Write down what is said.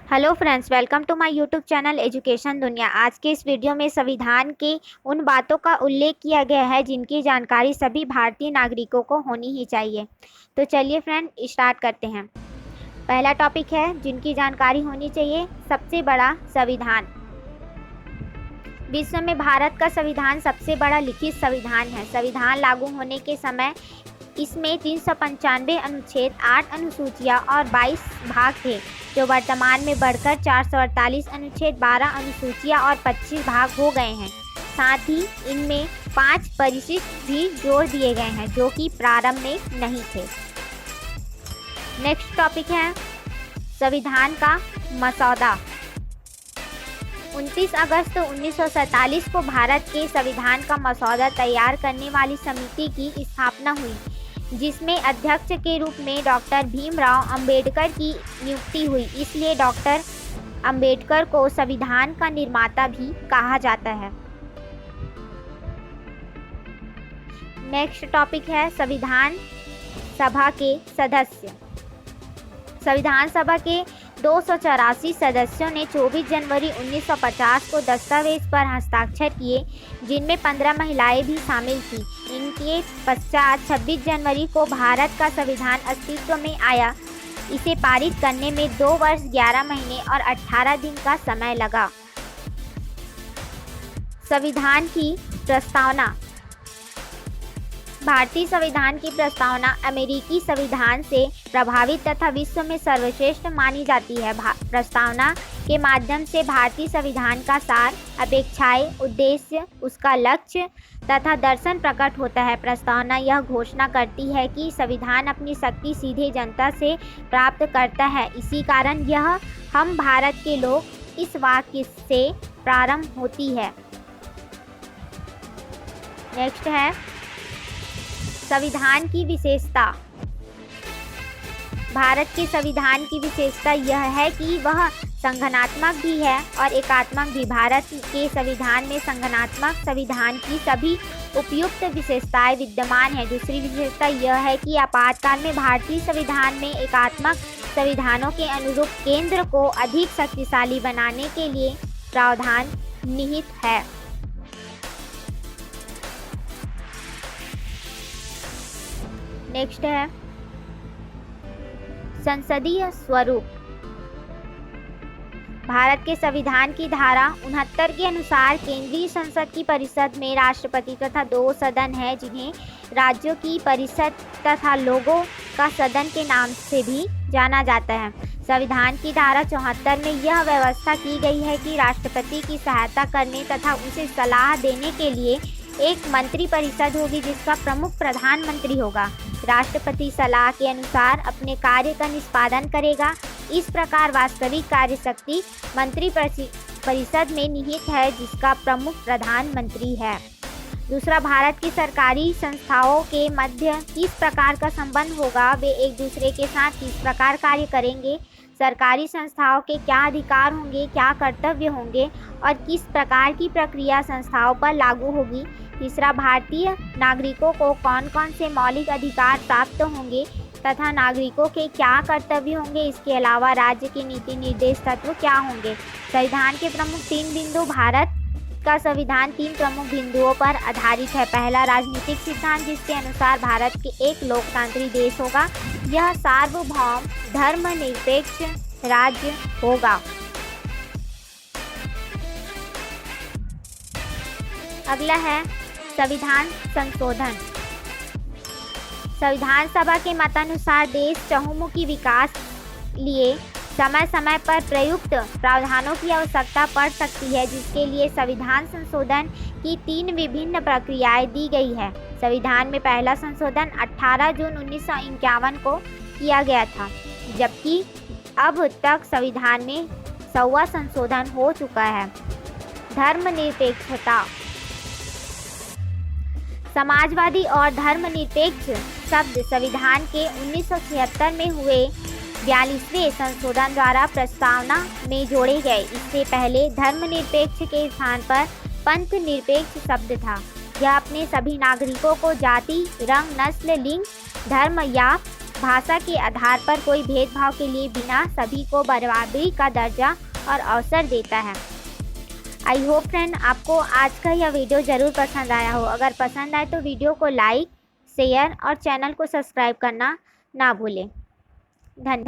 Hello friends, welcome to my YouTube channel education Duniya. आज के इस वीडियो में संविधान की उन बातों का उल्लेख किया गया है जिनकी जानकारी सभी भारतीय नागरिकों को होनी ही चाहिए। तो चलिए फ्रेंड, स्टार्ट करते हैं। पहला टॉपिक है जिनकी जानकारी होनी चाहिए, सबसे बड़ा संविधान। विश्व में भारत का संविधान सबसे बड़ा लिखित संविधान है। संविधान लागू होने के समय इसमें 395 अनुच्छेद, 8 अनुसूचियां और 22 भाग थे, जो वर्तमान में बढ़कर 448 अनुच्छेद, 12 अनुसूचियां और 25 भाग हो गए हैं। साथ ही इनमें 5 परिशिष्ट भी जोड़ दिए गए हैं, जो कि प्रारंभ में नहीं थे। नेक्स्ट टॉपिक है संविधान का मसौदा। 29 अगस्त 1947 को भारत के संविधान का मसौदा तैयार करने वाली समिति की स्थापना हुई, जिसमें अध्यक्ष के रूप में डॉक्टर भीमराव अंबेडकर की नियुक्ति हुई। इसलिए डॉक्टर अंबेडकर को संविधान का निर्माता भी कहा जाता है। नेक्स्ट टॉपिक है संविधान सभा के सदस्य। संविधान सभा के 284 सदस्यों ने 24 जनवरी 1950 को दस्तावेज पर हस्ताक्षर किए, जिनमें 15 महिलाएं भी शामिल थीं। इनके पश्चात 26 जनवरी को भारत का संविधान अस्तित्व में आया। इसे पारित करने में 2 वर्ष 11 महीने और 18 दिन का समय लगा। संविधान की प्रस्तावना। भारतीय संविधान की प्रस्तावना अमेरिकी संविधान से प्रभावित तथा विश्व में सर्वश्रेष्ठ मानी जाती है। प्रस्तावना के माध्यम से भारतीय संविधान का सार, अपेक्षाएं, उद्देश्य, उसका लक्ष्य तथा दर्शन प्रकट होता है। प्रस्तावना यह घोषणा करती है कि संविधान अपनी शक्ति सीधे जनता से प्राप्त करता है। इसी कारण यह हम भारत के लोग इस वाक्य से प्रारंभ होती है। नेक्स्ट है संविधान की विशेषता। भारत के संविधान की विशेषता यह है कि वह संगठनात्मक भी है और एकात्मक भी। भारत के संविधान में संगठनात्मक संविधान की सभी उपयुक्त विशेषताएं विद्यमान है। दूसरी विशेषता यह है कि आपातकाल में भारतीय संविधान में एकात्मक संविधानों के अनुरूप केंद्र को अधिक शक्तिशाली बनाने के लिए प्रावधान निहित है। नेक्स्ट है संसदीय स्वरूप। भारत के संविधान की धारा 69 के अनुसार केंद्रीय संसद की परिषद में राष्ट्रपति तथा 2 सदन है, जिन्हें राज्यों की परिषद तथा लोगों का सदन के नाम से भी जाना जाता है। संविधान की धारा 74 में यह व्यवस्था की गई है कि राष्ट्रपति की सहायता करने तथा उसे सलाह देने के लिए एक मंत्री परिषद होगी, जिसका प्रमुख प्रधानमंत्री होगा। राष्ट्रपति सलाह के अनुसार अपने कार्य का निष्पादन करेगा। इस प्रकार वास्तविक कार्य शक्ति मंत्री परिषद में निहित है, जिसका प्रमुख प्रधानमंत्री है। दूसरा, भारत की सरकारी संस्थाओं के मध्य किस प्रकार का संबंध होगा, वे एक दूसरे के साथ किस प्रकार कार्य करेंगे, सरकारी संस्थाओं के क्या अधिकार होंगे, क्या कर्तव्य होंगे और किस प्रकार की प्रक्रिया संस्थाओं पर लागू होगी। तीसरा, भारतीय नागरिकों को कौन कौन से मौलिक अधिकार प्राप्त होंगे तथा नागरिकों के क्या कर्तव्य होंगे। इसके अलावा राज्य के नीति निर्देश तत्व क्या होंगे। संविधान के प्रमुख 3 बिंदु। भारत का संविधान 3 प्रमुख बिंदुओं पर आधारित है। पहला, राजनीतिक सिद्धांत, जिसके अनुसार भारत के एक लोकतांत्रिक देश होगा। यह सार्वभौम धर्मनिरपेक्ष राज्य होगा। अगला है संविधान संशोधन। संविधान सभा के मतानुसार देश चहुमुखी विकास लिए समय समय पर प्रयुक्त प्रावधानों की आवश्यकता पड़ सकती है, जिसके लिए संविधान संशोधन की 3 विभिन्न प्रक्रियाएं दी गई है। संविधान में पहला संशोधन 18 जून 1951 को किया गया था, जबकि अब तक संविधान में 100वां संशोधन हो चुका है। धर्मनिरपेक्षता। समाजवादी और धर्मनिरपेक्ष शब्द संविधान के 1976 में हुए 42वें संशोधन द्वारा प्रस्तावना में जोड़े गए। इससे पहले धर्मनिरपेक्ष के स्थान पर पंथ निरपेक्ष शब्द था। यह अपने सभी नागरिकों को जाति, रंग, नस्ल, लिंग, धर्म या भाषा के आधार पर कोई भेदभाव के लिए बिना सभी को बराबरी का दर्जा और अवसर देता है। आई होप फ्रेंड आपको आज का यह वीडियो ज़रूर पसंद आया हो। अगर पसंद आए तो वीडियो को लाइक, शेयर और चैनल को सब्सक्राइब करना ना भूलें। धन्यवाद।